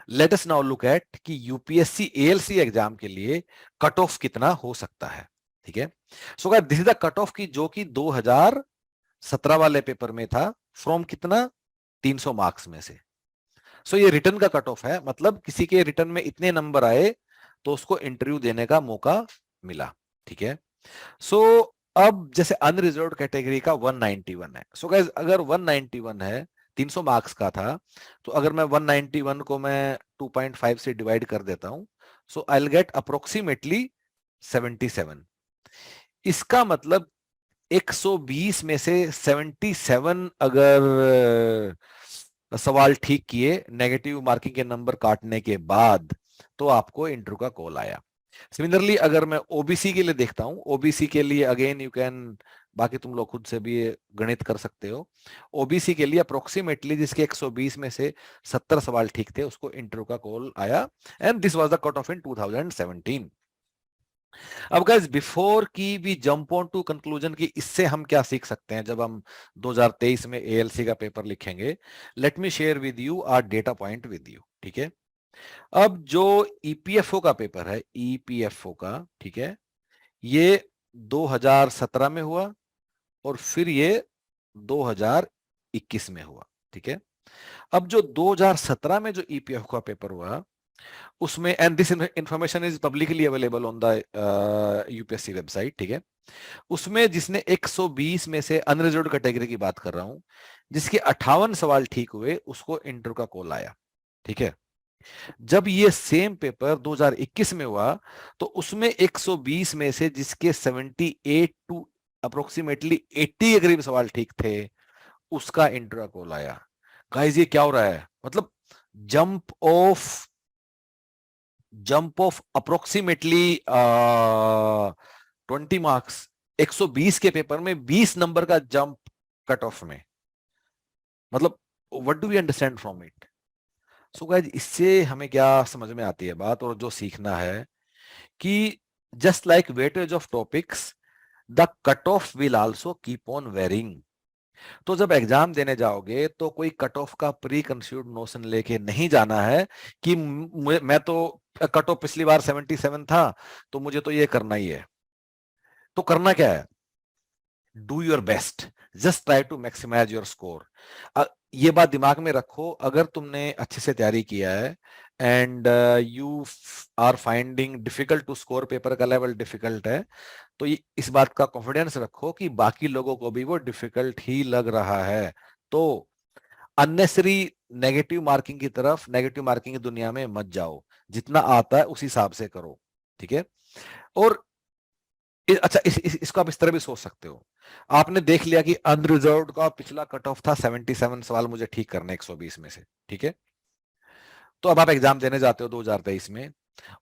Late us now look at कि UPSC ALC exam के लिए कट ऑफ कितना हो सकता है। ठीक है, so guys this is the cut of की जो कि 2017 वाले पेपर में था, फ्रॉम कितना 300 मार्क्स में से। सो ये रिटर्न का कट ऑफ है, मतलब किसी के रिटर्न में इतने नंबर आए तो उसको इंटरव्यू देने का मौका मिला। ठीक है, सो अब जैसे अनरिजर्व्ड कैटेगरी का 191 है। सो गाइस अगर 191 है, 300 मार्क्स का था, तो अगर मैं 191 को मैं 2.5 से डिवाइड कर देता हूं, सो आई विल गेट अप्रोक्सीमेटली 77। इसका मतलब 120 में से 77 अगर सवाल ठीक किए नेगेटिव मार्किंग के नंबर काटने के बाद, तो आपको इंटरव्यू का कॉल आया। सिमिलरली अगर मैं ओबीसी के लिए देखता हूं, ओबीसी के लिए अगेन यू कैन, बाकी तुम लोग खुद से भी गणित कर सकते हो। ओबीसी के लिए अप्रोक्सीमेटली जिसके 120 में से 70 सवाल ठीक थे, उसको इंटरव्यू का कॉल आया, and this was the cut off in 2017। अब गाइस बिफोर की भी जंप ऑन टू कंक्लूजन की, इससे हम क्या सीख सकते हैं जब हम 2023 में एएलसी का पेपर लिखेंगे। Let me share with you our data point with you. ठीक है, अब जो ईपीएफओ का पेपर है, ईपीएफओ का, ठीक है, ये 2017 में हुआ और फिर ये 2021 में हुआ। ठीक है, अब जो 2017 में जो ईपीएफओ का पेपर हुआ उसमें, and this information is publicly available on the UPSC website. ठीक है, उसमें जिसने 120 में से अनरिजर्व्ड कैटेगरी की बात कर रहा हूं, जिसके 58 सवाल ठीक हुए, उसको इंटरव्यू का कॉल आया। ठीक है, जब ये सेम पेपर 2021 में हुआ, तो उसमें 120 में से जिसके 78 टू अप्रोक्सीमेटली 80 के करीब सवाल ठीक थे, उसका इंटरव्यू कॉल आया। गाइस ये क्या हो रहा है, मतलब जंप ऑफ अप्रोक्सीमेटली 20 मार्क्स, 120 के पेपर में 20 नंबर का जंप कट ऑफ में, मतलब what do we understand from it. So guys इससे हमें क्या समझ में आती है बात, और जो सीखना है कि just like weightage of topics, the cut off will also keep on varying. तो जब एग्जाम देने जाओगे तो कोई कट ऑफ का प्री कंसीड्यूड नोशन लेके नहीं जाना है कि मैं तो कट ऑफ पिछली बार 77 था, तो मुझे तो ये करना ही है। तो करना क्या है, do your best, just try to maximise your score. ये बात दिमाग में रखो, अगर तुमने अच्छे से तैयारी किया है and you are finding difficult to score, paper का लेवल डिफिकल्ट है, तो इस बात का कॉन्फिडेंस रखो कि बाकी लोगों को भी वो डिफिकल्ट ही लग रहा है। तो अननेसरी नेगेटिव मार्किंग की तरफ, नेगेटिव मार्किंग की दुनिया में मत जाओ, जितना आता है उस हिसाब से करो। ठीक है, और अच्छा इसको आप इस तरह भी सोच सकते हो, आपने देख लिया कि अनरिजर्व्ड का पिछला कट ऑफ था 77 सवाल मुझे ठीक करने 120 में से। ठीक है, तो अब आप एग्जाम देने जाते हो 2023 में,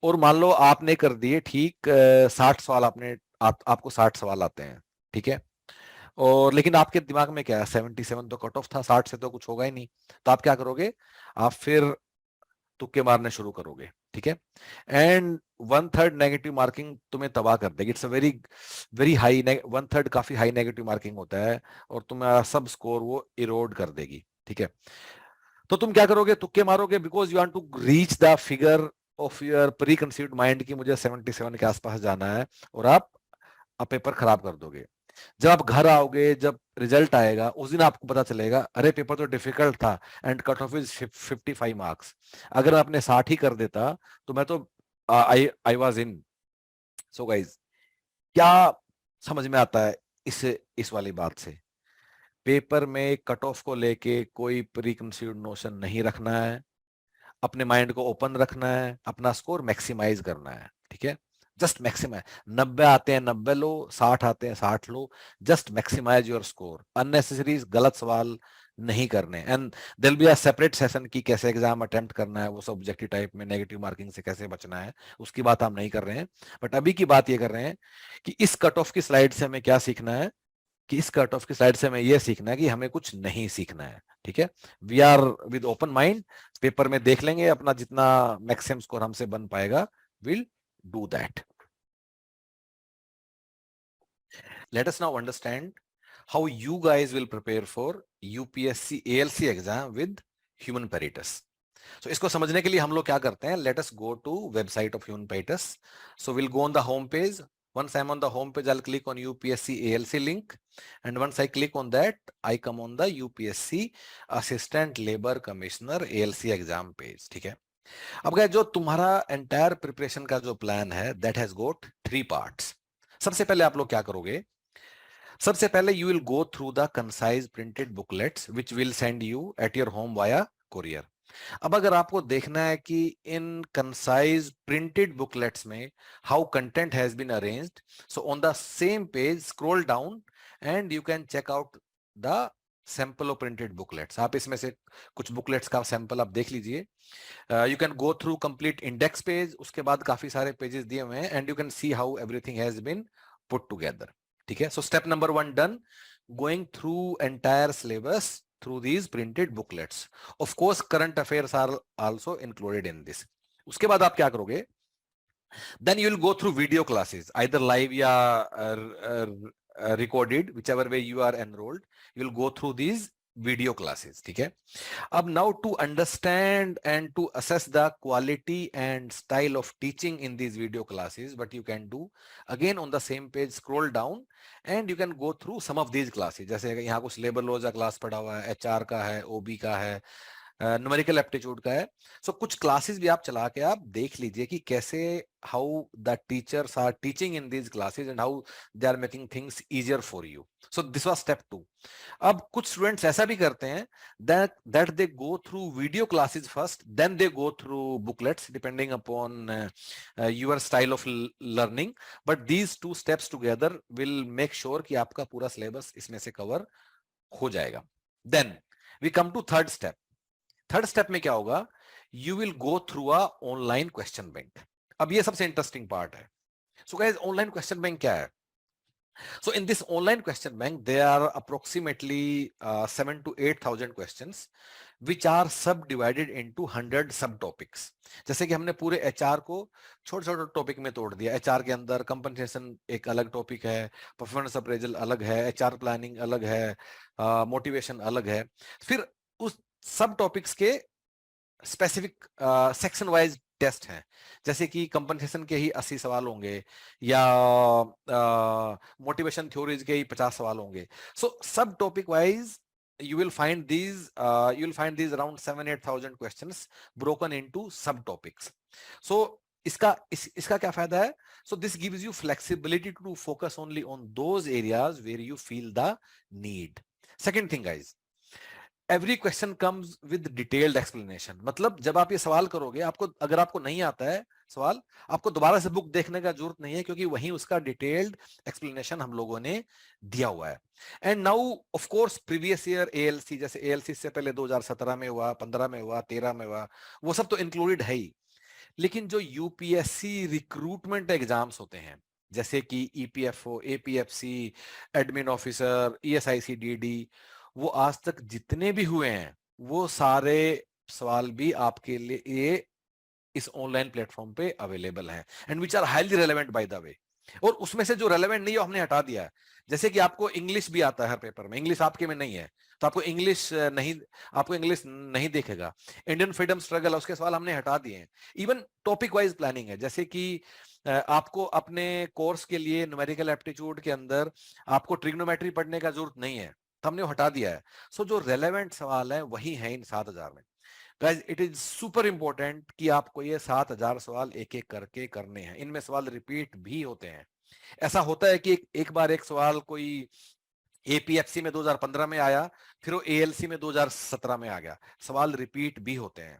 और मान लो आपने कर दिए ठीक 60 सवाल, आपको 60 सवाल आते हैं। ठीक है, और लेकिन आपके दिमाग में क्या है, 77 तो कट ऑफ था, 60 से तो कुछ होगा ही नहीं। तो आप क्या करोगे, आप फिर तुक्के मारने शुरू करोगे। ठीक है, एंड 1/3 नेगेटिव मार्किंग तुम्हें तबाह कर देगी। It's a very very high, 1/3 काफी हाई नेगेटिव मार्किंग होता है, और तुम्हारा सब स्कोर वो इरोड कर देगी। ठीक है, तो तुम क्या करोगे, तुक्के मारोगे, because you want to reach the figure of your preconceived mind की मुझे 77 के आसपास जाना है, और आप पेपर खराब कर दोगे। जब आप घर आओगे, जब रिजल्ट आएगा, उस दिन आपको पता चलेगा अरे पेपर तो डिफिकल्ट था and cut off is 55 marks. अगर आपने 60 ही कर देता तो मैं तो आई I was in. So guys क्या समझ में आता है इस वाली बात से, पेपर में कट ऑफ को लेके कोई प्री कंसीव्ड नोशन नहीं रखना है, अपने माइंड को ओपन रखना है, अपना स्कोर मैक्सिमाइज करना है। ठीक है, जस्ट मैक्सिमाइज, 90 आते हैं 90 लो, 60 आते हैं 60 लो, just maximise your score. Unnecessary गलत सवाल नहीं करने, and there be a separate session की कैसे एग्जाम अटेम्प्ट करना है, वो सब ऑब्जेक्टिव टाइप में नेगेटिव मार्किंग से कैसे बचना है, उसकी बात हम नहीं कर रहे हैं। बट अभी की बात ये कर रहे हैं कि इस कट ऑफ की स्लाइड से हमें क्या सीखना है, कि इस कट ऑफ की स्लाइड से हमें यह सीखना है कि हमें कुछ नहीं सीखना है। ठीक है, we are with open mind, paper में देख लेंगे, अपना जितना मैक्सिमम स्कोर हमसे बन पाएगा, will do that. Let us now understand how you guys will prepare for UPSC ALC exam with human पेरिटस। सो इसको समझने के लिए हम लोग क्या करते हैं, let us go to website of यूनपेटस. So will go on the home page. Once I'm on the home page, I'll click on UPSC ALC link, and once I click on that, I come on the UPSC Assistant Labor Commissioner ALC exam page. ठीक है. अब क्या, जो तुम्हारा entire preparation का जो plan है, that has goat 3 parts. सबसे पहले आप लोग क्या करोगे, सबसे पहले you will go through the concise printed booklets which will send you at your home via courier. अब अगर आपको देखना है कि इन कंसाइज प्रिंटेड बुकलेट्स में how content has been arranged, so on the same page scroll down and you can check out the sample of printed booklets. आप इसमें से कुछ बुकलेट्स का सैंपल आप देख लीजिए. You can go through complete index page, उसके बाद काफी सारे पेजेस दिए हुए हैं, and you can see how everything has been put together. ठीक है. So step number 1 done, going through entire syllabus through these printed booklets. Of course, current affairs are also included in this. उसके बाद आप क्या करोगे, then you will go through video classes, either live या recorded, whichever way you are enrolled. You will go through these video classes. ठीक है. अब now to understand and to assess the quality and style of teaching in these video classes, what you can do, again on the same page scroll down and you can go through some of these classes. जैसे यहाँ कुछ labour laws का class पढ़ा हुआ है, HR का है, ओबी का है, न्यूमेरिकल एप्टीट्यूड का है. सो कुछ क्लासेस भी आप चला के आप देख लीजिए कि कैसे how the teachers are teaching in these classes and how they are making things easier for you. So this was step 2. अब कुछ स्टूडेंट्स ऐसा भी करते हैं that they go through video classes first, then they go through booklets, depending upon your style of learning. But these 2 steps together will make sure कि आपका पूरा syllabus इसमें से कवर हो जाएगा. Then we come to third step. Third step में क्या होगा, you will go through a online question bank. अब ये सबसे इंटरेस्टिंग पार्ट है. So guys, online question bank क्या है? So in this online question bank, there are approximately 7 to 8,000 questions, which are subdivided into 100 subtopics. जैसे कि हमने पूरे एचआर को छोटे छोटे टॉपिक में तोड़ दिया. एचआर के अंदर कंपनसेशन एक अलग टॉपिक है, परफॉर्मेंस अप्रेजल अलग है, एचआर प्लानिंग अलग है, मोटिवेशन अलग है. फिर उस सब टॉपिक्स के स्पेसिफिक सेक्शन वाइज टेस्ट हैं. जैसे कि कंपनसेशन के ही 80 सवाल होंगे या मोटिवेशन थ्योरीज के ही 50 सवाल होंगे. सो सब topic wise you will find these around 7-8,000 questions broken into subtopics. So इसका क्या फायदा है? So this gives you flexibility to focus only on those areas where you feel the need. Second thing guys, every question comes with detailed explanation. मतलब जब आप ये सवाल करोगे, आपको अगर आपको नहीं आता है सवाल, आपको दोबारा से बुक देखने का जरूरत नहीं है, क्योंकि वहीं उसका डिटेल्ड एक्सप्लेनेशन हम लोगों ने दिया हुआ है. And now of course previous year ALC, जैसे एएलसी से पहले 2017 में हुआ, 15 में हुआ, 13 में हुआ, वो सब तो इंक्लूडेड है ही. लेकिन जो यूपीएससी रिक्रूटमेंट एग्जाम्स होते हैं, जैसे कि ईपीएफओ, एपीएफसी, एडमिन ऑफिसर, ईएसआईसीडीडी, वो आज तक जितने भी हुए हैं, वो सारे सवाल भी आपके लिए इस ऑनलाइन प्लेटफॉर्म पे अवेलेबल हैं, and which are highly relevant by the way. और उसमें से जो रेलेवेंट नहीं है हमने हटा दिया है. जैसे कि आपको इंग्लिश भी आता है हर पेपर में, इंग्लिश आपके में नहीं है तो आपको इंग्लिश नहीं देखेगा. इंडियन फ्रीडम स्ट्रगल, उसके सवाल हमने हटा दिए हैं. इवन टॉपिक वाइज प्लानिंग है, जैसे कि आपको अपने कोर्स के लिए न्यूमेरिकल एप्टीट्यूड के अंदर आपको ट्रिग्नोमेट्री पढ़ने का जरूरत नहीं है, तो हमने हटा दिया है. सो जो रेलेवेंट सवाल है वही है इन 7,000 में. Guys, it is super important कि आपको ये 7,000 सवाल एक एक करके करने हैं. इनमें सवाल रिपीट भी होते हैं. ऐसा होता है कि एक बार एक सवाल कोई एपीएफसी में 2015 में आया, फिर वो एएलसी में 2017 में आ गया. सवाल रिपीट भी होते हैं.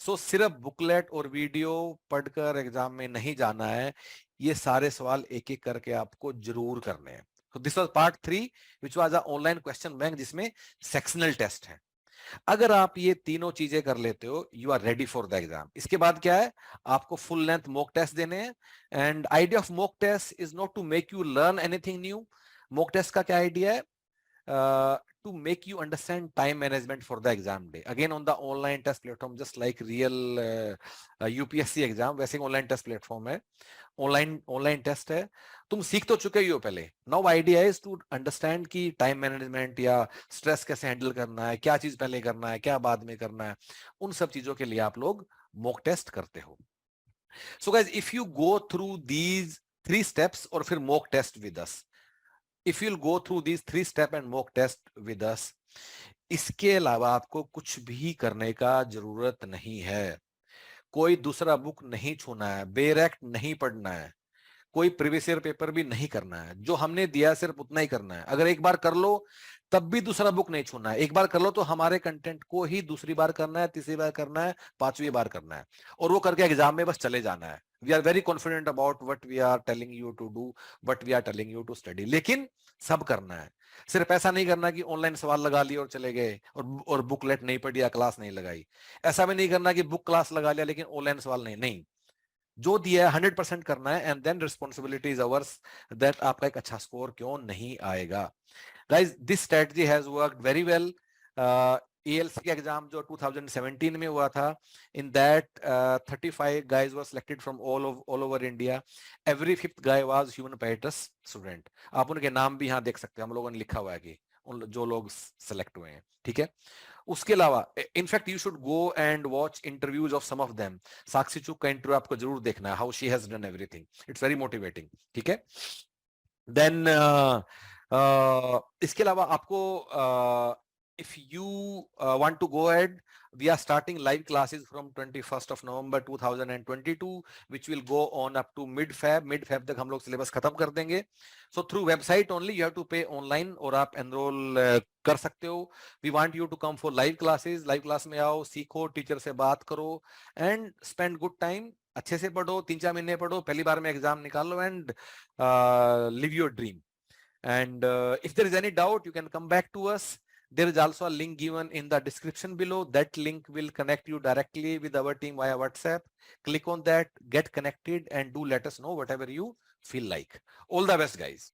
सो सिर्फ बुकलेट और वीडियो पढ़कर एग्जाम में नहीं जाना है, ये सारे सवाल एक एक करके आपको जरूर करने हैं. So this was part 3, which was a online question bank, जिसमें सेक्शनल टेस्ट है. अगर आप ये तीनों चीजें कर लेते हो, you are ready for the exam. इसके बाद क्या है, आपको फुल लेंथ मॉक टेस्ट देने हैं. And idea of mock test is not to make you learn anything new. Mock test का क्या आइडिया है, to make you understand time management for the exam day. Again on the online test platform, just like real UPSC exam, वैसे online test platform है, online test है. तुम सीख तो चुके ही हो पहले. Now idea is to understand कि टाइम मैनेजमेंट या स्ट्रेस कैसे हैंडल करना है, क्या चीज पहले करना है, क्या बाद में करना है. उन सब चीजों के लिए आप लोग मॉक टेस्ट करते हो. So guys, if you go through these 3 steps और फिर mock test with us, if you'll go through these 3 step and mock test with us, इसके अलावा आपको कुछ भी करने का जरूरत नहीं है. कोई दूसरा बुक नहीं छूना है, बेरेक्ट नहीं पढ़ना है, कोई प्रीवियस ईयर पेपर भी नहीं करना है. जो हमने दिया सिर्फ उतना ही करना है. अगर एक बार कर लो तब भी दूसरा बुक नहीं छूना है. एक बार कर लो तो हमारे कंटेंट को ही दूसरी बार करना है, तीसरी बार करना है, पांचवी बार करना है, और वो करके एग्जाम में बस चले जाना है. We are very confident about what we are telling you to do, what we are telling you to study. लेकिन सब करना है. सिर्फ ऐसा नहीं करना कि ऑनलाइन सवाल लगा लिए और चले गए और बुकलेट नहीं पढ़ी या क्लास नहीं लगाई. ऐसा भी नहीं करना कि बुक क्लास लगा लिया लेकिन ऑनलाइन सवाल नहीं. नहीं, जो दिया है 100% करना है, and then responsibility is ours that आपका एक अच्छा स्कोर क्यों नहीं आएगा. Guys, this strategy has worked very well. ALC का एग्जाम जो 2017 में हुआ था, in that 35 guys were selected from all over India. Every 5th guy was human apparatus student. आप उनके नाम भी यहाँ देख सकते हैं, हम लोगों ने लिखा हुआ है कि जो लोग सेलेक्ट हुए हैं. ठीक है. उसके अलावा in fact you should go and watch interviews of some of them. Sakshi Chuk का इंटरव्यू आपको जरूर देखना है, how she has done everything. It's very motivating. ठीक है. देन इसके अलावा आपको if you want to go ahead, we are starting live classes from 21st of November 2022, which will go on up to mid-Feb तक हम लोग syllabus खत्म कर देंगे. So through website only you have to pay online, और आप enroll कर सकते हो. We want you to come for live classes. live class में आओ, सीखो, टीचर से बात करो, and spend good time. अच्छे से पढ़ो, 3-4 महीने पढ़ो, पहली बार में एग्जाम निकालो, and live your dream. And if there is any doubt, you can come back to us. There is also a link given in the description below. That link will connect you directly with our team via WhatsApp. Click on that, get connected, and do let us know whatever you feel like. All the best, guys.